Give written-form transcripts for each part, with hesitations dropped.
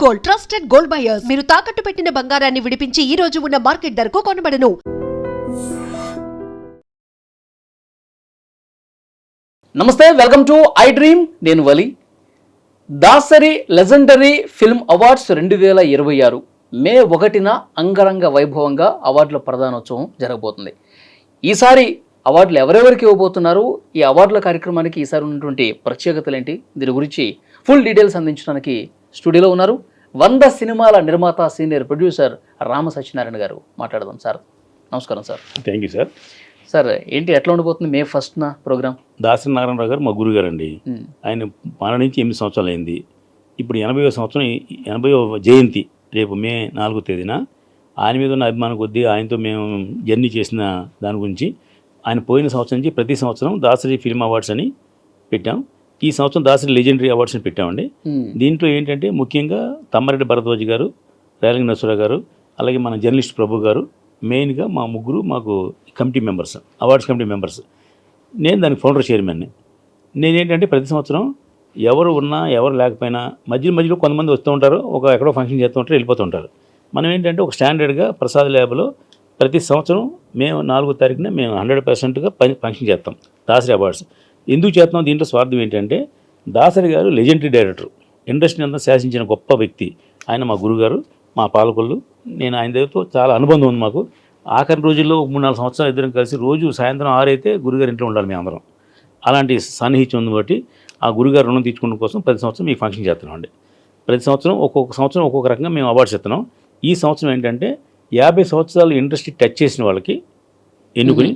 Gold, trusted gold buyers. మీరు తాకట్టు పెట్టిన బంగారాన్ని విడిపించి ఈ రోజు ఉన్న మార్కెట్ ధరకు కొనబడను. నమస్తే, వెల్కమ్ టు ఐ డ్రీమ్. నేను వలి. దాసరి లెజెండరీ ఫిల్మ్ అవార్డ్స్ 2026 మే 1న అంగరంగ వైభవంగా అవార్డుల ప్రదానోత్సవం జరగబోతుంది. ఈసారి అవార్డులు ఎవరెవరికి ఇవ్వబోతున్నారు, ఈ అవార్డుల కార్యక్రమానికి ఈసారి ఉన్నటువంటి ప్రత్యేకతలు ఏంటి, దీని గురించి ఫుల్ డీటెయిల్స్ అందించడానికి స్టూడియోలో ఉన్నారు 100 సినిమాల నిర్మాత, సీనియర్ ప్రొడ్యూసర్ రామ సత్యనారాయణ గారు. మాట్లాడదాం సార్. నమస్కారం sir. Thank you sir. Sir ఏంటి, ఎట్లా ఉండిపోతుంది మే 1న ప్రోగ్రామ్? దాసరి నారాయణరావు గారు మా గురువు గారు అండి. ఆయన మరణించి 8 సంవత్సరాలు అయింది. ఇప్పుడు 80వ సంవత్సరం, 80వ జయంతి రేపు మే 4వ తేదీన. ఆయన మీద ఉన్న అభిమానం కొద్దీ ఆయనతో మేము జర్నీ చేసిన దాని గురించి, ఆయన పోయిన సంవత్సరం నుంచి ప్రతి సంవత్సరం దాసరి ఫిల్మ్ అవార్డ్స్ అని పెట్టాం. ఈ సంవత్సరం దాసరి లెజెండరీ అవార్డ్స్ అని పెట్టామండి. దీంట్లో ఏంటంటే ముఖ్యంగా తమ్మారెడ్డి భరద్వాజ్ గారు, రేలంగి నరసరావు గారు, అలాగే మన జర్నలిస్ట్ ప్రభు గారు, మెయిన్గా మా ముగ్గురు మాకు committee members, awards committee members. నేను దానికి ఫౌండర్ చైర్మన్ని. నేనేంటంటే ప్రతి సంవత్సరం ఎవరు ఉన్నా ఎవరు లేకపోయినా మధ్యలో కొంతమంది వస్తూ ఉంటారు, ఎక్కడో ఫంక్షన్ చేస్తూ ఉంటారు, వెళ్ళిపోతూ ఉంటారు. మనం ఏంటంటే ఒక స్టాండర్డ్గా ప్రసాద్ ల్యాబ్లో ప్రతి సంవత్సరం మేము 4వ తారీఖున మేము 100%గా ఫంక్షన్ చేస్తాం దాసరి అవార్డ్స్. ఎందుకు చేస్తాం, దీంట్లో స్వార్థం ఏంటంటే దాసరి గారు లెజెండరీ డైరెక్టర్, ఇండస్ట్రీ అంతా శాసించిన గొప్ప వ్యక్తి. ఆయన మా గురుగారు, మా పాలకొల్లు. నేను ఆయన దగ్గరతో చాలా అనుబంధం ఉంది మాకు. ఆఖరి రోజుల్లో 3-4 సంవత్సరాలు ఇద్దరం కలిసి రోజు సాయంత్రం 6 అయితే గురుగారు ఇంట్లో ఉండాలి మేము అందరం. అలాంటి సాన్నిహిత్యం ఉంది బట్టి ఆ గురుగారు రుణం తీర్చుకోవడం కోసం ప్రతి సంవత్సరం ఈ ఫంక్షన్ చేస్తున్నామండి. ప్రతి సంవత్సరం ఒక్కొక్క రకంగా మేము అవార్డ్స్ ఇస్తున్నాం. ఈ సంవత్సరం ఏంటంటే 50 సంవత్సరాలు ఇండస్ట్రీ టచ్ చేసిన వాళ్ళకి ఎన్నుకుని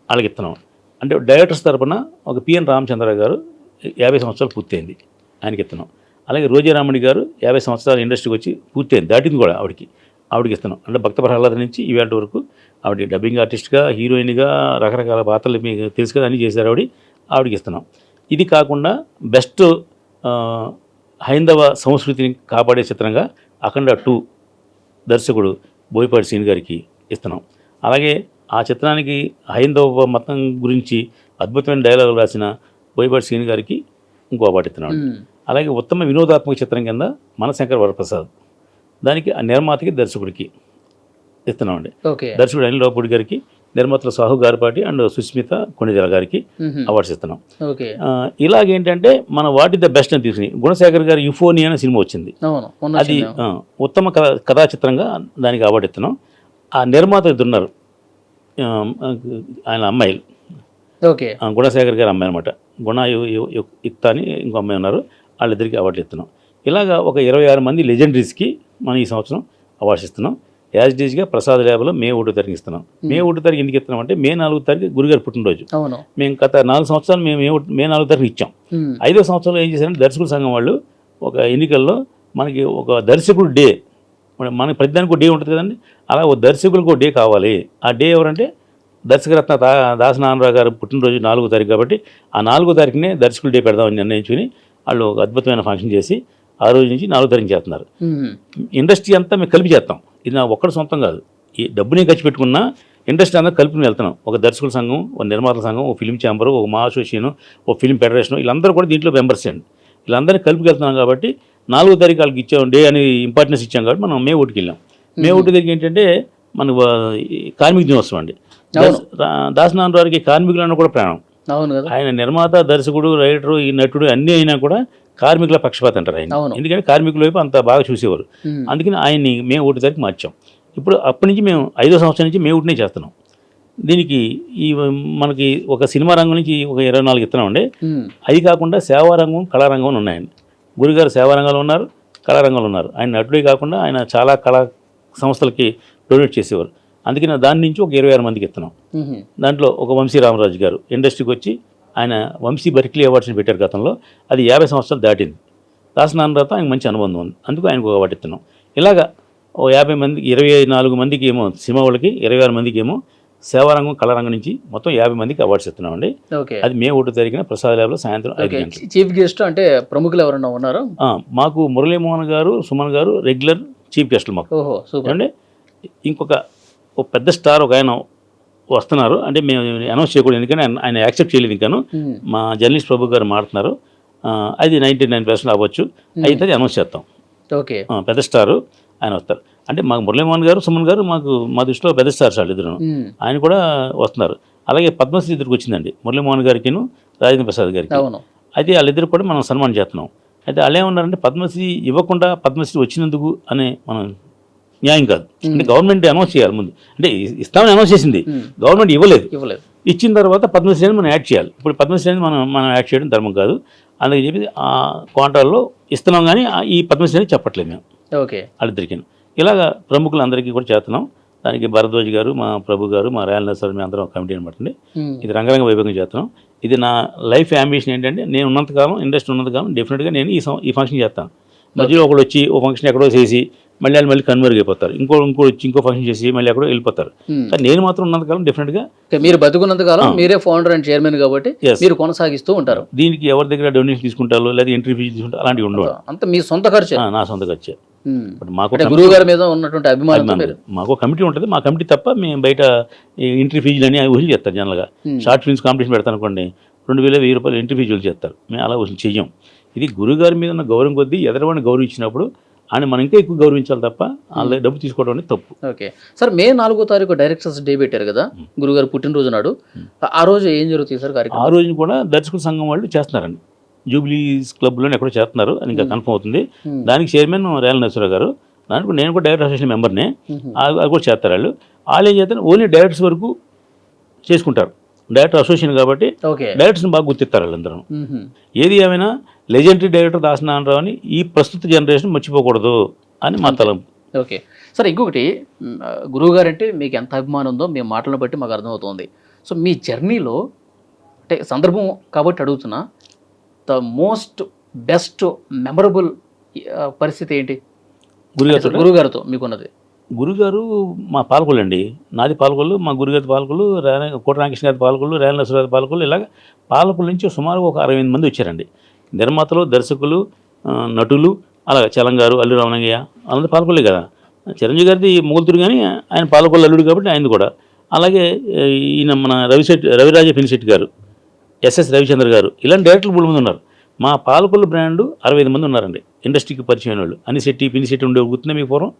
వాళ్ళకి ఇస్తున్నాం. అంటే డైరెక్టర్స్ తరపున ఒక పిఎన్ రామచంద్ర గారు 50 సంవత్సరాలు పూర్తయింది, ఆయనకి ఇస్తున్నాం. అలాగే రోజారామణి గారు 50 సంవత్సరాలు ఇండస్ట్రీకి వచ్చి పూర్తయింది, దాటింది కూడా ఆవిడకి ఇస్తున్నాం. అంటే భక్త ప్రహ్లాద నుంచి ఈవేళ వరకు ఆవిడ డబ్బింగ్ ఆర్టిస్ట్గా, హీరోయిన్గా రకరకాల పాత్రలు మీకు తెలుసు కదా, అన్నీ చేశారు ఆవిడకి ఇస్తున్నాం. ఇది కాకుండా బెస్ట్ హైందవ సంస్కృతిని కాపాడే చిత్రంగా అఖండ 2 దర్శకుడు బోయపాటి శ్రీని గారికి ఇస్తున్నాం. అలాగే ఆ చిత్రానికి హైందవ మతం గురించి అద్భుతమైన డైలాగులు రాసిన బోయపాటి శ్రీని గారికి ఇంకో అవార్డు ఇస్తున్నాం. అలాగే ఉత్తమ వినోదాత్మక చిత్రం కింద మనశంకర్ వరప్రసాద్, దానికి ఆ నిర్మాతకి దర్శకుడికి ఇస్తున్నామండి. దర్శకుడు అనిల్ రావుపూడి గారికి, నిర్మాతలు సాహు గారిపాటి అండ్ సుస్మిత కొణిదెల గారికి అవార్డ్స్ ఇస్తున్నాం. ఇలాగేంటంటే మన వాట్ ఇస్ ద బెస్ట్ అని తీసుకుని గుణశేఖర్ గారి యుఫోనియా అనే సినిమా వచ్చింది, అది ఉత్తమ కథా చిత్రంగా దానికి అవార్డు ఇస్తున్నాం. ఆ నిర్మాత ఇద్దరు ఉన్నారు, ఆయన అమ్మాయిలు, గుణశేఖర్ గారి అమ్మాయి అనమాట, గుణ యుక్త అని ఇంకో అమ్మాయి ఉన్నారు, వాళ్ళిద్దరికి అవార్డులు ఇస్తున్నాం. ఇలాగా ఒక 26 మంది లెజెండరీస్కి మనం ఈ సంవత్సరం అవార్డ్స్ ఇస్తున్నాం. యాజ్ డీజ్గా ప్రసాద్ ల్యాబ్లో మే 1వ తారీఖు ఇస్తున్నాం. మే 1వ తారీఖు ఎందుకు ఇస్తున్నాం అంటే మే 4వ తారీఖు గురుగారు పుట్టినరోజు. మేము గత 4 సంవత్సరాలు మేము మే 4వ తారీఖు ఇచ్చాం. 5వ సంవత్సరంలో ఏం చేశారంటే దర్శకుల సంఘం వాళ్ళు ఒక ఎన్నికల్లో మనకి ఒక దర్శకుడు డే, మనకి ప్రతిదానికి ఒక డే ఉంటుంది కదండి, అలా ఒక దర్శకులకు ఒక డే కావాలి. ఆ డే ఎవరంటే దర్శకరత్న దాసరి నారాయణరావు గారు పుట్టినరోజు 4వ తారీఖు కాబట్టి ఆ 4వ తారీఖునే దర్శకుల డే పెడదామని నిర్ణయించుకుని వాళ్ళు ఒక అద్భుతమైన ఫంక్షన్ చేసి ఆ రోజు నుంచి 4వ తారీఖు చేస్తున్నారు. ఇండస్ట్రీ అంతా మేము కలిపి చేస్తాం, ఇది నా ఒక్కడి సొంతం కాదు. ఈ డబ్బుని ఖర్చు పెట్టుకున్నా ఇండస్ట్రీ అంతా కలిపి వెళ్తున్నాం. ఒక దర్శకుల సంఘం, ఒక నిర్మాతల సంఘం, ఒక ఫిల్మ్ ఛాంబరు, ఒక మా అసోసియేషన్, ఒక ఫిల్మ్ ఫెడరేషన్, వీళ్ళందరూ కూడా దీంట్లో మెంబర్స్ అండి. వీళ్ళందరినీ కలిపి వెళ్తున్నాం కాబట్టి 4వ తారీఖు వాళ్ళకి ఇచ్చాం డే అని ఇంపార్టెన్స్ ఇచ్చాం కాబట్టి మనం మే 1కి వెళ్ళాం. మే 1 దగ్గర ఏంటంటే మన కార్మిక దినోత్సవం అండి. దాసరి నారాయణరావుకి కార్మికులను కూడా ప్రాణం. ఆయన నిర్మాత, దర్శకుడు, రైటరు, ఈ నటుడు అన్నీ అయినా కూడా కార్మికుల పక్షపాతం అంటారు ఆయన, ఎందుకంటే కార్మికుల వైపు అంత బాగా చూసేవారు. అందుకని ఆయన్ని మే 1 తారీఖు మార్చాం. ఇప్పుడు అప్పటి నుంచి మేము 5వ సంవత్సరం నుంచి మే 1నే చేస్తున్నాం. దీనికి మనకి ఒక సినిమా రంగం నుంచి ఒక 24 ఇస్తున్నామండి. అది కాకుండా సేవారంగం, కళారంగం ఉన్నాయండి. గురుగారు సేవారంగంలో ఉన్నారు, కళారంగంలో ఉన్నారు. ఆయన నటుడే కాకుండా ఆయన చాలా కళా సంస్థలకి డొనేట్ చేసేవారు. అందుకని దాని నుంచి ఒక 26 మందికి ఇస్తున్నాం. దాంట్లో ఒక వంశీ రామరాజు గారు ఇండస్ట్రీకి వచ్చి ఆయన వంశీ బర్క్లీ అవార్డ్స్ని పెట్టారు గతంలో, అది 50 సంవత్సరాలు దాటింది. దాసరి నారాయణరావుతో ఆయనకు మంచి అనుబంధం ఉంది, అందుకు ఆయనకు ఒక అవార్డు ఇస్తున్నాం. ఇలాగా ఓ 50 మందికి, 24 మందికి ఏమో సినిమా వాళ్ళకి, 26 మందికి ఏమో సేవారంగం, కళారంగం నుంచి మొత్తం 50 మందికి అవార్డ్స్ ఇస్తున్నామండి. అది మే 1వ తారీఖున ప్రసాద్ ల్యాబ్లో సాయంత్రం 5 గంటలకు. చీఫ్ గెస్ట్ అంటే ప్రముఖులు ఎవరన్నా ఉన్నారు? మాకు మురళీమోహన్ గారు, సుమన్ గారు రెగ్యులర్ చీఫ్ గెస్టులు మాకు అండి. ఇంకొక పెద్ద స్టార్ ఒక ఆయన వస్తున్నారు, అంటే మేము అనౌన్స్ చేయకూడదు ఎందుకంటే ఆయన యాక్సెప్ట్ చేయలేదు ఇంకాను. మా జర్నలిస్ట్ ప్రభు గారు మాట్లాడుతున్నారు, అది 99% అవ్వచ్చు, అయితే అది అనౌన్స్ చేస్తాం. ఓకే. పెద్ద స్టారు ఆయన వస్తారు. అంటే మాకు మురళీమోహన్ గారు, సుమన్ గారు మాకు మా దృష్టిలో పెద్ద స్టార్స్ వాళ్ళు ఇద్దరు. ఆయన కూడా వస్తున్నారు. అలాగే పద్మశ్రీ ఇద్దరికి వచ్చిందండి, మురళీమోహన్ గారికిను రాజేంద్ర ప్రసాద్ గారికి. అవును. అయితే వాళ్ళిద్దరు కూడా మనం సన్మానం చేస్తున్నాం. అయితే వాళ్ళు ఏమన్నారంటే పద్మశ్రీ ఇవ్వకుండా పద్మశ్రీ వచ్చినందుకు అనే మనం న్యాయం కాదు. అంటే గవర్నమెంట్ అనౌన్స్ చేయాలి ముందు. అంటే ఇస్తామని అనౌన్స్ చేసింది, గవర్నమెంట్ ఇవ్వలేదు. ఇచ్చిన తర్వాత పద్మశ్రీ అని మనం యాడ్ చేయాలి. ఇప్పుడు పద్మశ్రీ అని మనం యాడ్ చేయడం ధర్మం కాదు. అందుకని చెప్పి ఆ క్వాంటాల్లో ఇస్తున్నాం, కానీ ఈ పద్మశ్రీ అని చెప్పట్లేదు మేము. ఓకే. వాళ్ళిద్దరికి ఇలాగ ప్రముఖులందరికీ కూడా చేస్తున్నాం. దానికి భరద్వాజ్ గారు, మా ప్రభు గారు, మా రాయల్ సార్, మేము అందరం కమిటీ అనమాట. ఇది రంగరంగ వైభవంగా చేస్తున్నాం. ఇది నా లైఫ్ అంబిషన్ ఏంటంటే, నేను ఉన్నంతకాలం, ఇండస్ట్రీ ఉన్నంతకాలం డెఫినెట్గా నేను ఈ ఫంక్షన్ చేస్తాను. మధ్యలో ఒకడు వచ్చి ఓ ఫంక్షన్ ఎక్కడో చేసి మళ్ళీ కన్వర్గ్ అయిపోతారు, ఇంకో వచ్చి ఇంకో ఫంక్షన్ చేసి మళ్ళీ ఎక్కడో వెళ్ళిపోతారు. కానీ నేను మాత్రం ఉన్నంతకాలం డెఫినెట్గా, మీరు బతుకున్నంత కాలం మీరే ఫౌండర్ అండ్ చైర్మన్ కాబట్టి మీరు కొనసాగిస్తూ ఉంటారు. దీనికి ఎవరి దగ్గర డొనేషన్ తీసుకుంటారో లేదా ఎంట్రీ ఫీజు తీసుకుంటారో అలాంటివి ఉండవు. అంత మీ సొంత ఖర్చు? నా సొంత ఖర్చే. మాకు గురువు గారి మీద ఉన్నటువంటి అభిమానం, మాకు కమిటీ ఉంటుంది. మా కమిటీ తప్ప మేము బయట ఎంట్రీ ఫీజులు అని వసూలు చేస్తారు. జనరల్గా షార్ట్ ఫిల్మ్స్ కాంపిటీషన్ పెడతాను అనుకోండి, 2000, 1000 రూపాయలు ఎంట్రీ ఫీజులు చేస్తారు. మేము అలా వసూలు చెయ్యం. ఇది గురుగారి మీద ఉన్న గౌరవం కొద్దీ ఎదరవాడిని గౌరవించినప్పుడు ఆయన మనం ఇంకా ఎక్కువ గౌరవించాలి తప్ప వాళ్ళ డబ్బు తీసుకోవడం అనేది తప్పు. ఓకే సార్, మే 4వ తారీఖు డైరెక్టర్స్ డే పెట్టారు కదా గురుగారు పుట్టినరోజు నాడు. ఆ రోజు ఏం జరుగుతుంది సార్ కార్యక్రమం? ఆ రోజున కూడా దర్శకుల సంఘం వాళ్ళు చేస్తున్నారండి. జూబ్లీస్ క్లబ్లోనే ఎక్కడో చేస్తున్నారు అని ఇంకా కన్ఫర్మ్ అవుతుంది. దానికి చైర్మన్ రేల నరసింహరావు గారు, దానికి నేను కూడా డైరెక్టర్ అసోసియేషన్ మెంబర్నే. అది కూడా చేస్తారు. వాళ్ళు ఏం చేస్తారు, ఓన్లీ డైరెక్టర్స్ వరకు చేసుకుంటారు. డైరెక్టర్ అసోసియేషన్ కాబట్టి డైరెక్టర్స్ని బాగా గుర్తిస్తారు వాళ్ళందరూ. ఏది ఏమైనా లెజెండరీ డైరెక్టర్ దాసనారాయణరావుని ఈ ప్రస్తుత జనరేషన్ మర్చిపోకూడదు అని మా తలంపు. ఓకే సార్, ఇంకొకటి గురువు గారు అంటే మీకు ఎంత అభిమానం ఉందో మేము మాటలను బట్టి మాకు అర్థమవుతుంది. సో మీ జర్నీలో అంటే సందర్భం కాబట్టి అడుగుతున్నా, ద మోస్ట్ బెస్ట్ మెమరబుల్ పరిస్థితి ఏంటి గురుగారితో మీకున్నది? గురుగారు మా పాలకొల్లు అండి, నాది పాలకొల్లు, మా గురుగారి పాలకొల్లు, కోట రామకృష్ణ గారి పాలకొల్లు, రేల నరసింహరావు గారి పాలకొల్లు. ఇలాగ పాలకొల్లు నుంచి సుమారు ఒక 68 మంది వచ్చారండి. నిర్మాతలు, దర్శకులు, నటులు, అలాగే చలంగారు, అల్లు రామలింగయ్య అందరూ పాలకొల్లే కదా. చిరంజీవి గారిది మొగులుతురు, కానీ ఆయన పాలకొల్లు అల్లుడు కాబట్టి ఆయనది కూడా. అలాగే ఈయన మన రవిరాజ పినిశెట్టి గారు, ఎస్ఎస్ రవిచంద్ర గారు, ఇలాంటి డైరెక్టర్లు 3 మంది ఉన్నారు. మా పాలకొల్లు బ్రాండ్ 65 మంది ఉన్నారండి ఇండస్ట్రీకి పరిచయం వాళ్ళు. అనిశెట్టి, పినిశెట్టి ఉండే గుర్తున్నా మీకు పూర్వం,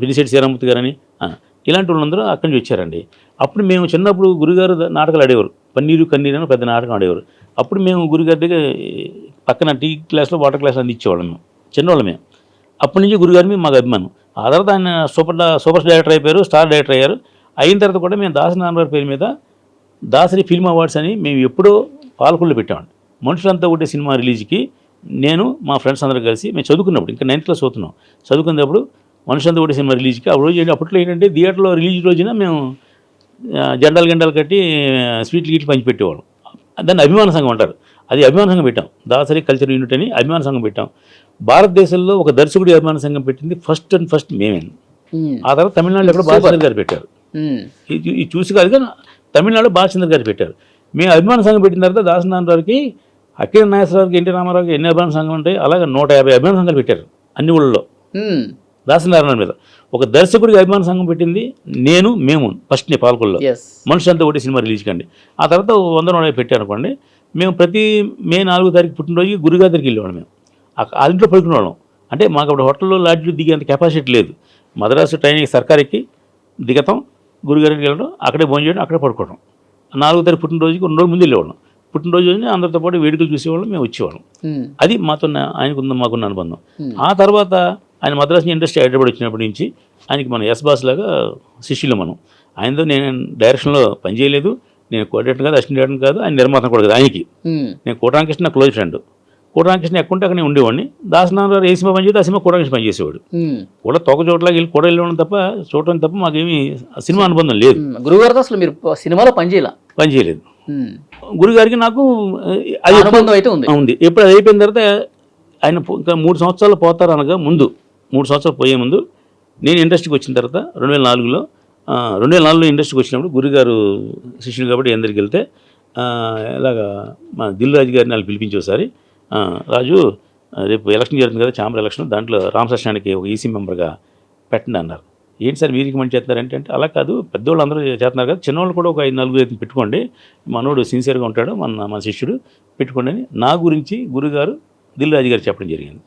పినిశెట్టి శ్రీరామూర్తి గారని, ఇలాంటి వాళ్ళందరూ అక్కడి నుంచి వచ్చారండి. అప్పుడు మేము చిన్నప్పుడు గురుగారు నాటకాలు ఆడేవారు, పన్నీరు కన్నీరు అని పెద్ద నాటకం ఆడేవారు. అప్పుడు మేము గురుగారి దగ్గర పక్కన టీ క్లాస్లో వాటర్ క్లాస్ అందించేవాళ్ళం. మేము చిన్నవాళ్ళం. మేము అప్పటి నుంచి గురుగారి మీద మాకు అభిమానం. ఆ తర్వాత ఆయన సూపర్ డైరెక్టర్ అయిపోయారు, స్టార్ డైరెక్టర్ అయ్యారు. అయిన తర్వాత కూడా మేము దాసనారాయణ పేరు మీద దాసరి ఫిల్మ్ అవార్డ్స్ అని మేము ఎప్పుడో పాలకొల్లు పెట్టామండి. మనుషులంతా ఒకటే సినిమా రిలీజ్కి నేను మా ఫ్రెండ్స్ అందరూ కలిసి, మేము చదువుకున్నప్పుడు ఇంకా 9th క్లాస్ చదువుతున్నాం, చదువుకున్నప్పుడు మనుషులంతా ఒకటే సినిమా రిలీజ్కి ఆ రోజు అప్పట్లో ఏంటంటే థియేటర్లో రిలీజ్ రోజున మేము జెండాలు కట్టి స్వీట్లు గిట్లు పంచిపెట్టేవాళ్ళం. దాన్ని అభిమాన సంఘం అంటారు. అది అభిమాన సంఘం పెట్టాం, దాసరి కల్చర్ యూనిట్ అని అభిమాన సంఘం పెట్టాం. భారతదేశంలో ఒక దర్శకుడి అభిమాన సంఘం పెట్టింది ఫస్ట్ మేమే. ఆ తర్వాత తమిళనాడులో ఎక్కడ బాలచంద్ర గారు పెట్టారు. ఇది చూసి కాదు, కానీ తమిళనాడులో బాలచంద్ర గారు పెట్టారు. మేము అభిమాన సంఘం పెట్టిన తర్వాత దాసనారాయణరావుకి, అక్కినేని నాగేశ్వరరావుకి, ఎన్టీ రామారావుకి ఎన్ని అభిమాన సంఘం ఉంటాయి, అలాగే 150 అభిమాన సంఘాలు పెట్టారు అన్ని ఊళ్ళలో దాసనారాయణ మీద. ఒక దర్శకుడికి అభిమాన సంఘం పెట్టింది మేము ఫస్ట్ని పాలకొల్లో మనుషులంతా ఒకటి సినిమా రిలీజ్ కండి. ఆ తర్వాత 100 పెట్టారు అనుకోండి. మేము ప్రతి మే 4వ తారీఖు పుట్టినరోజుకి గురుగారి దగ్గరికి వెళ్ళేవాళ్ళం. మేము ఆ ఇంట్లో పడుకునేవాళ్ళం. అంటే మాకు అప్పుడు హోటల్లో లాడ్జ్లో దిగేంత కెపాసిటీ లేదు. మద్రాసు ట్రైనింగ్ సర్కార్కి దిగతాం, గురుగారికి వెళ్ళడం, అక్కడే భోజనం చేయడం, అక్కడే పడుకోవడం. 4వ తారీఖు పుట్టినరోజుకి 2 రోజుల ముందు వెళ్ళేవాళ్ళం. పుట్టినరోజు అందరితో పాటు వేడుకలు చూసేవాళ్ళం, మేము వచ్చేవాళ్ళం. అది ఆయనకున్న మాకున్న అనుబంధం. ఆ తర్వాత ఆయన మద్రాసు ఇండస్ట్రీ హైదరాబాద్ వచ్చినప్పటి నుంచి ఆయనకి మన ఎస్ బాస్ లాగా శిష్యులు మనం. ఆయనతో నేను డైరెక్షన్లో పనిచేయలేదు, నేను కోఆర్డినేటర్ కాదు, అసిస్టెంట్ డైరెక్టర్ కాదు, ఆయన నిర్మాత కూడా కాదు. ఆయనకి నేను కోటరామకృష్ణ క్లోజ్ ఫ్రెండ్. కోటరామకృష్ణ ఎక్కుంటే అక్కడ ఉండేవాడిని. దాసనారాయణ ఏ సినిమా పనిచేస్తే ఆ సినిమా కోటరామకృష్ణ పనిచేసేవాడు. కూడా తొక్క చోట్లకి వెళ్ళి కూడా వెళ్ళడం తప్ప చూడటం తప్ప మాకేమీ సినిమా అనుబంధం లేదు. గురుగారితో అసలు మీరు సినిమాలో పనిచేయలేదు. గురుగారికి నాకు అది అనుబంధం అయితే ఉంది. ఎప్పుడు అది అయిపోయిన తర్వాత ఆయన ఇంకా 3 సంవత్సరాలు పోతారు అనగా ముందు, 3 సంవత్సరాలు పోయే ముందు నేను ఇండస్ట్రీకి వచ్చిన తర్వాత 2004లో ఇండస్ట్రీకి వచ్చినప్పుడు గురుగారు శిష్యులు కాబట్టి అందరికి వెళ్తే ఇలాగా మా దిల్ రాజు గారిని వాళ్ళు పిలిపించి ఒకసారి, రాజు రేపు ఎలక్షన్ జరుగుతుంది కదా, ఛాంబర్ ఎలక్షన్, దాంట్లో రామకృష్ణానికి ఒక ఈసీ మెంబర్గా పెట్టండి అన్నారు. ఏంటి సార్ మీరు రికమెండ్ చేస్తున్నారంటే, అంటే అలా కాదు, పెద్దవాళ్ళు అందరూ చేస్తున్నారు కదా, చిన్నవాళ్ళు కూడా ఒక 5-4 పెట్టుకోండి, మనోడు సిన్సియర్గా ఉంటాడు, మన శిష్యుడు పెట్టుకోండి అని నా గురించి గురుగారు దిల్ రాజు గారు చెప్పడం జరిగింది.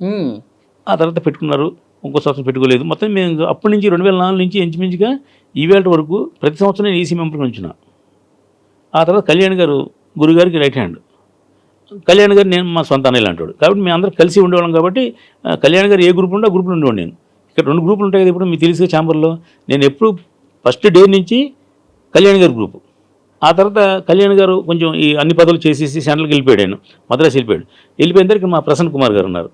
ఆ తర్వాత పెట్టుకున్నారు, ఇంకో సంవత్సరం పెట్టుకోలేదు. మొత్తం మేము అప్పటి నుంచి 2004 నుంచి ఇంచుమించుగా ఈవేళ వరకు ప్రతి సంవత్సరం నేను ఈసీ మెంబర్గా ఉంచిన. ఆ తర్వాత కళ్యాణ్ గారు గురుగారికి రైట్ హ్యాండ్. కళ్యాణ్ గారు నేను మా సొంత అన్నయ్య అంటాడు. కాబట్టి మేము అందరం కలిసి ఉండేవాళ్ళం. కాబట్టి కళ్యాణ్ గారు ఏ గ్రూప్ ఉంటే ఆ గ్రూప్లో ఉండేవాడు. నేను ఇక్కడ 2 గ్రూపులు ఉంటాయి కదా, ఇప్పుడు మీకు తెలుసు ఛాంబర్లో. నేను ఎప్పుడు ఫస్ట్ డే నుంచి కళ్యాణ్ గారి గ్రూపు. ఆ తర్వాత కళ్యాణ్ గారు కొంచెం ఈ అన్ని పదవులు చేసేసి సెంట్రల్కి వెళ్ళిపోయాడు. ఆయన మద్రాసు వెళ్ళిపోయిన తర్వాత మా ప్రసన్న కుమార్ గారు ఉన్నారు,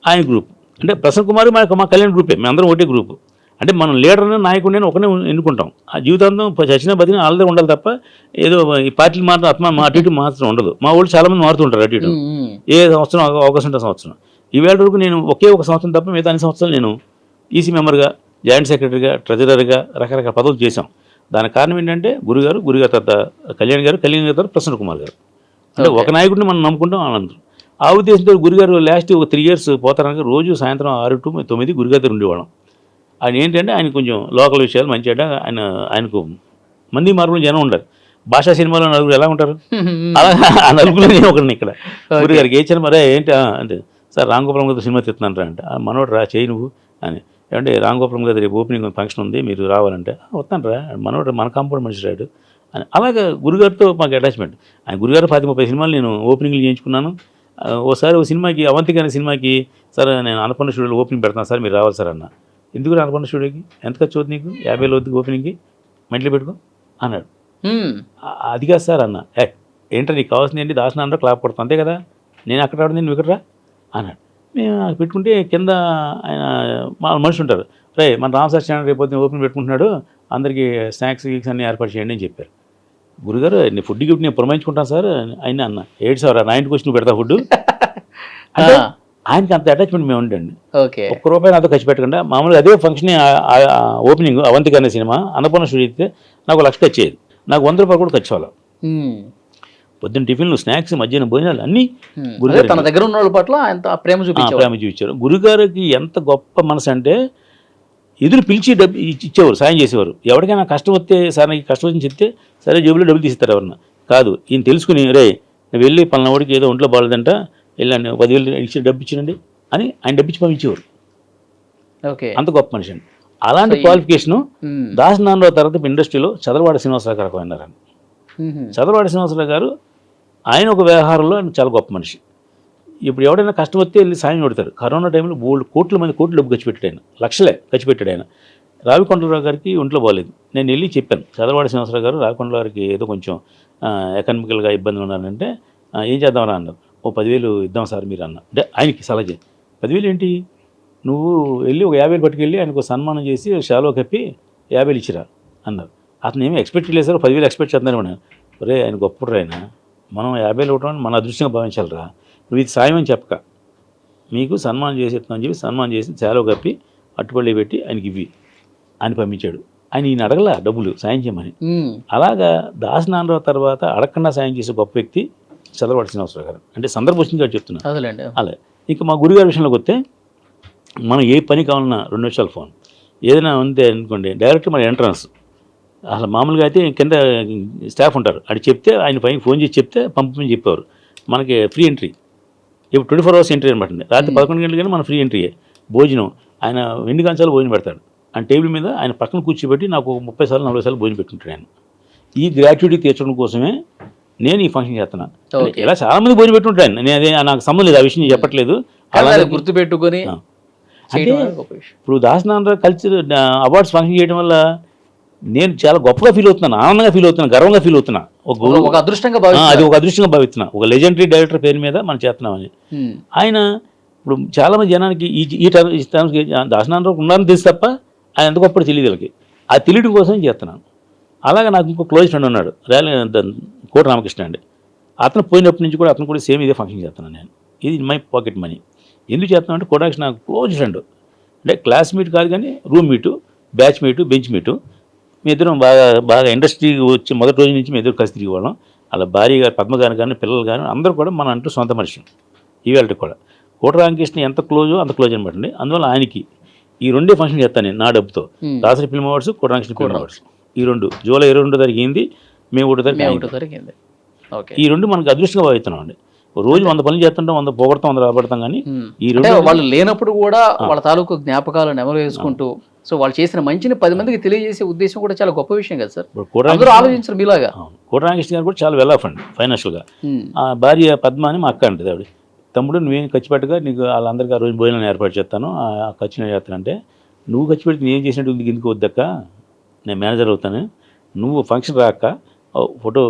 ఆయన గ్రూప్. అంటే ప్రసన్న కుమార్ మా కళ్యాణ్ గ్రూపే, మేము అందరం ఒకటే గ్రూపు. అంటే మనం లీడర్ని నాయకుడిని ఒకనే ఎన్నుకుంటాం. ఆ జీవితాంతం చచ్చిన బతిని వాళ్ళదే ఉండాలి తప్ప ఏదో ఈ పార్టీలు మాత్రం అటు ఇటు మాత్రం ఉండదు. మా వాళ్ళు చాలామంది మారుతుంటారు అటు ఇటు, ఏ సంవత్సరం అవకాశం ఉంటే సంవత్సరం. ఈవేళ వరకు నేను ఒకే ఒక సంవత్సరం తప్ప మిగతా అన్ని సంవత్సరాలు నేను ఈసీ మెంబర్గా, జాయింట్ సెక్రటరీగా, ట్రెజరర్గా రకరకాల పదవులు చేశాం. దానికి కారణం ఏంటంటే గురుగారు తర్వాత కళ్యాణ్ గారు తర్వాత ప్రసన్న కుమార్ గారు. అంటే ఒక నాయకుడిని మనం నమ్ముకుంటాం అనంతరం. ఆ ఉద్దేశంతో గురుగారు లాస్ట్ ఒక 3 years పోతారనగా రోజు సాయంత్రం 6 to 9 గురుగారు ఉండేవాళ్ళం. ఆయన ఏంటంటే ఆయన కొంచెం లోకల్ విషయాలు మంచిగా ఆయనకు మంది మార్పులు జనం ఉండరు. భాషా సినిమాలో నలుగురు ఎలా ఉంటారు అలా ఆ నలుగురు నేను ఒకరిని ఇక్కడ గురుగారికి ఏ సినిమా ఏంటి అంటే, సార్ రామ్ గోపాలం గారు సినిమా తెస్తున్నారా అంటే, మనోడు రా చేయి నువ్వు అని. ఏమంటే రామ్ గోపాలం గారు రేపు ఓపెనింగ్ ఫంక్షన్ ఉంది మీరు రావాలంటే, వస్తాను రా మనోడు మన కాంపౌండ్ మనిషి రాడు అని. అలాగే గురుగారితో మాకు అటాచ్మెంట్. ఆయన గురుగారు 10-30 సినిమాలు నేను ఓపెనింగ్లు చేయించుకున్నాను. ఓసారి ఒక సినిమాకి అవంతిక అనే సినిమాకి, సార్ నేను అన్నపూర్ణ స్టూడియోలో ఓపెనింగ్ పెడతాను సార్ మీరు రావాలి సార్ అన్న. ఎందుకు అన్నపూర్ణ స్టూడియోకి ఎంత ఖర్చు అవుతుంది నీకు, 50,000 అవుతుంది ఓపెనింగ్కి, మెంట్లో పెట్టుకో అన్నాడు. అది కాదు సార్ అన్న. ఏంటో నీకు కావాల్సింది ఏంటి, దాసనాంలో క్లాప్ కొడతాను అంతే కదా, నేను అక్కడ రావడం నువ్వు ఇక్కడ రా అన్నాడు. మేము పెట్టుకుంటే కింద ఆయన మా మనిషి ఉంటారు, రే మన రామసార్ ఛానల్ రేపు ఓపెన్ పెట్టుకుంటున్నాడు, అందరికీ స్నాక్స్ గీక్స్ అన్నీ ఏర్పాటు చేయండి అని చెప్పారు. గురుగారు నేను ఫుడ్ గిఫ్ట్ నేను పురమాయించుకుంటాను సార్ ఆయన అన్న. 7 సార్ నా ఇంటికి వచ్చి నువ్వు పెడతా ఫుడ్ అంటే ఆయనకి అంత అటాచ్మెంట్ మేము ఉండండి. ₹1 నాతో ఖర్చు పెట్టకుండా మామూలుగా అదే ఫంక్షన్ ఓపెనింగ్ అవంతిక అనే సినిమా అన్నపూర్ణ స్టూడియో అయితే నాకు ₹1,00,000 ఖర్చు అయ్యేది. నాకు ₹100 కూడా ఖర్చు అవ్వాలి. పొద్దున్న టిఫిన్లు, స్నాక్స్, మధ్యాహ్నం భోజనాలు అన్నీ గురుగారు తన దగ్గర ఉన్న వాళ్ళ పట్ల ఆయన ప్రేమ చూపించారు. గురుగారికి ఎంత గొప్ప మనసు అంటే ఎదురు పిలిచి డబ్బు ఇచ్చేవారు, సాయం చేసేవారు. ఎవరికైనా కష్టం వస్తే సార్ నాకు కష్టం వచ్చి చెప్తే సరే జేబులో డబ్బులు తీస్తారు ఎవరన్నా. కాదు ఈయన తెలుసుకుని, రే నువ్వు వెళ్ళి పలానావాడికి ఏదో ఒంట్లో బాగాలేదంట వెళ్ళండి 10,000 ఇచ్చి డబ్బు ఇచ్చినండి అని ఆయన డబ్బు ఇచ్చి పంపించేవారు. అంత గొప్ప మనిషి అండి. అలాంటి క్వాలిఫికేషను దాసనారాయణరావు తర్వాత ఇండస్ట్రీలో చదలవాడ శ్రీనివాసరావు గారు అయినారని. చదలవాడ శ్రీనివాసరావు గారు ఆయన ఒక వ్యవహారంలో ఆయన చాలా గొప్ప మనిషి. ఇప్పుడు ఎవడైనా కష్టం వస్తే వెళ్ళి సాయం కొడతారు. కరోనా టైంలో కోట్ల డబ్బు ఖర్చు పెట్టాడు ఆయన, లక్షలే ఖర్చు పెట్టాడు ఆయన. రావికొండరావు గారికి ఒంట్లో బాగాలేదు, నేను వెళ్ళి చెప్పాను చదలవాడ శ్రీనివాసరావు గారు రావికొండరావు గారికి ఏదో కొంచెం ఎకనామికల్గా ఇబ్బందులు ఉన్నారంటే ఏం చేద్దామని అన్నారు. 10,000 ఇద్దాం సార్ మీరు అన్న. అంటే ఆయనకి సలహా చేయి, 10,000 ఏంటి నువ్వు వెళ్ళి ఒక 50,000 పట్టుకెళ్ళి ఆయనకు సన్మానం చేసి షాలో కప్పి 50,000 ఇచ్చిరా అన్నారు. అతను ఏమీ ఎక్స్పెక్ట్ లేదు సార్, 10,000 ఎక్స్పెక్ట్ చేద్దాను. రే ఆయన గొప్పడు ఆయన, మనం 50,000 ఇవ్వడం మన అదృష్టంగా భావించాలిరా, నువ్వు ఇది సాయం అని చెప్పక మీకు సన్మానం చేసేస్తామని చెప్పి సన్మానం చేసి చాలో కప్పి అట్టుపల్లి పెట్టి ఆయనకి ఇవి అని పంపించాడు. ఆయన ఈయన అడగల డబ్బులు సాయం చేయమని. అలాగా దాసనారాయణరావు తర్వాత అడగకుండా సాయం చేసే గొప్ప వ్యక్తి చదలవాడ శ్రీనివాసరావు గారు. అంటే సందర్భం వచ్చింది కాబట్టి చెప్తున్నాను. అలా ఇంకా మా గురుగారి విషయంలోకి వస్తే మనం ఏ పని కావాలన్నా 2 నిమిషాలు ఫోన్, ఏదైనా ఉంటే అనుకోండి డైరెక్ట్ మన ఎంట్రన్స్. అసలు మామూలుగా అయితే కింద స్టాఫ్ ఉంటారు, అది చెప్తే ఆయన పైన ఫోన్ చేసి చెప్తే పంపమని చెప్పేవారు. మనకి ఫ్రీ ఎంట్రీ, ఇప్పుడు 24 hours ఎంట్రీ అనమాట. రాత్రి 11 గంటలకైనా మన ఫ్రీ ఎంట్రీయే. భోజనం ఆయన 2 కంచాలు భోజనం పెడతాడు. ఆయన టేబుల్ మీద ఆయన పక్కన కూర్చోబెట్టి నాకు 30 సార్లు 40 సార్లు భోజనం పెట్టుకుంటాడు ఆయన. ఈ గ్రాట్యుటీ తీర్చడం కోసమే నేను ఈ ఫంక్షన్ చేస్తున్నాను. ఇలా చాలామంది భోజనం పెట్టుకుంటాడు ఆయన. నేను అదే నాకు సంబంధం లేదు, ఆ విషయం చెప్పట్లేదు. అలాగే గుర్తుపెట్టుకొని అంటే ఇప్పుడు దాసనారాయణరావు కల్చర్ అవార్డ్స్ ఫంక్షన్ చేయడం వల్ల నేను చాలా గొప్పగా ఫీల్ అవుతున్నాను, ఆనందంగా ఫీల్ అవుతున్నాను, గర్వంగా ఫీల్ అవుతున్నా. ఒక అదృష్టంగా అది ఒక అదృష్టంగా భావిస్తున్నా. ఒక లెజెండరీ డైరెక్టర్ పేరు మీద మనం చేస్తున్నామని. ఆయన ఇప్పుడు చాలామంది జనానికి ఈ దాసనారాయణరావు ఉన్నారని తెలుసు తప్ప ఆయన ఎంత గొప్పటి తెలియదు వీళ్ళకి. అది తెలియడం కోసం చేస్తున్నాను. అలాగే నాకు ఇంకో క్లోజ్ ఫ్రెండ్ ఉన్నాడు, కోట రామకృష్ణ అండి. అతను పోయినప్పటి నుంచి కూడా అతను కూడా సేమ్ ఇదే ఫంక్షన్ చేస్తున్నాను నేను. ఇది మై పాకెట్ మనీ. ఎందుకు చేస్తున్నాను అంటే కోటాక్ష నాకు క్లోజ్ ఫ్రెండ్. అంటే క్లాస్మేట్ కాదు కానీ roommate, batchmate, benchmate. మీ ఇద్దరం బాగా ఇండస్ట్రీకి వచ్చి మొదటి రోజు నుంచి మీ ఇద్దరు కలిసి తిరిగిపోవడం. అలా భార్య గారు పద్మగారు కానీ పిల్లలు కానీ అందరూ కూడా మన అంటూ సొంత మనిషి. ఈవేళకి కూడా కోట రామకృష్ణ ఎంత క్లోజో అంత క్లోజ్ అనమాట అండి. అందువల్ల ఆయనకి ఈ 2 ఫంక్షన్ చేస్తాను నేను నా డబ్బుతో. దాసరి ఫిల్మ్ అవార్డ్స్, కోట రామకృష్ణ ఫిల్మ్ అవార్డ్స్. ఈ 2 జూలై 22 తారీఖు అయింది, మే 1 తారీఖు. ఈ 2 మనకు అదృష్టంగా భావిస్తున్నాం అండి. రోజు 100 పనులు చేస్తుంటాం, 100 పోగొడతాం, 100 రాబడతాం. కానీ ఈ అంటే రెండు వాళ్ళు లేనప్పుడు కూడా వాళ్ళ తాలూకు జ్ఞాపకాలు నెమరు వేసుకుంటూ సో వాళ్ళు చేసిన మంచిని 10 మందికి తెలియజేసే ఉద్దేశం కూడా చాలా గొప్ప విషయం కదా సార్. ఇప్పుడు అందరూ ఆలోచించరు మీలాగా. కోటరామకృష్ణ గారు కూడా చాలా వెల్ ఆఫ్ అండి ఫైనాన్షియల్గా. ఆ భార్య పద్మ అని మా అక్క అంటది. ఆవిడ, తమ్ముడు నువ్వేం ఖర్చు పెట్టగా నీకు వాళ్ళందరికీ ఆ రోజు భోజనాన్ని ఏర్పాటు చేస్తాను, ఆ ఖర్చు నేను చేస్తానంటే, నువ్వు ఖర్చు పెడితే నేను చేసినట్టు ఎందుకు వద్దక్క, నేను మేనేజర్ అవుతాను, నువ్వు ఫంక్షన్ రాక ఫోటో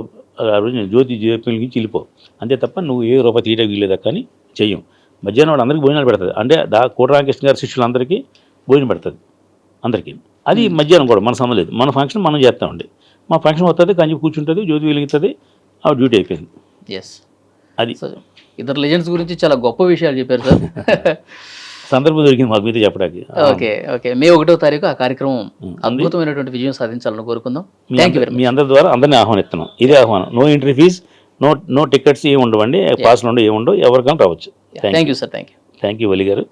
ఆ రోజు నేను జ్యోతి నుంచి వెళ్ళిపో అంతే తప్ప నువ్వు ఏ రూపాయి తీయడానికి వీలేదక్క అని చెయ్యం. మధ్యాహ్నం వాడు అందరికీ భోజనాలు పెడుతుంది. అంటే కోటరామకృష్ణ గారి శిష్యులందరికీ భోజనం పెడుతుంది అందరికీ. అది మధ్యాహ్నం కూడా మన సంబంధం లేదు, మన ఫంక్షన్ మనం చేస్తామండి. మా ఫంక్షన్ వస్తుంది, కంచి కూర్చుంటుంది, జ్యోతి వెలుగుతుంది, ఆ డ్యూటీ అయిపోయింది. ఎస్, అది ఇద్దరు లెజెండ్స్ గురించి చాలా గొప్ప విషయాలు చెప్పారు సార్. సందర్భం దొరికింది మాకు మీద చెప్పడానికి. ఓకే మే 1వ తారీఖు ఆ కార్యక్రమం అద్భుతమైనటువంటి విజయం సాధించాలని కోరుకుందాం. మీ అందరి ద్వారా అందరినీ ఆహ్వానిస్తున్నాం. ఇదే ఆహ్వానం. No entry fees, no tickets ఏమి ఉండవండి, పాస్లు ఉండవు, ఏమి ఉండవు, ఎవరికైనా రావచ్చు. Thank you sir. Thank you Vali గారు.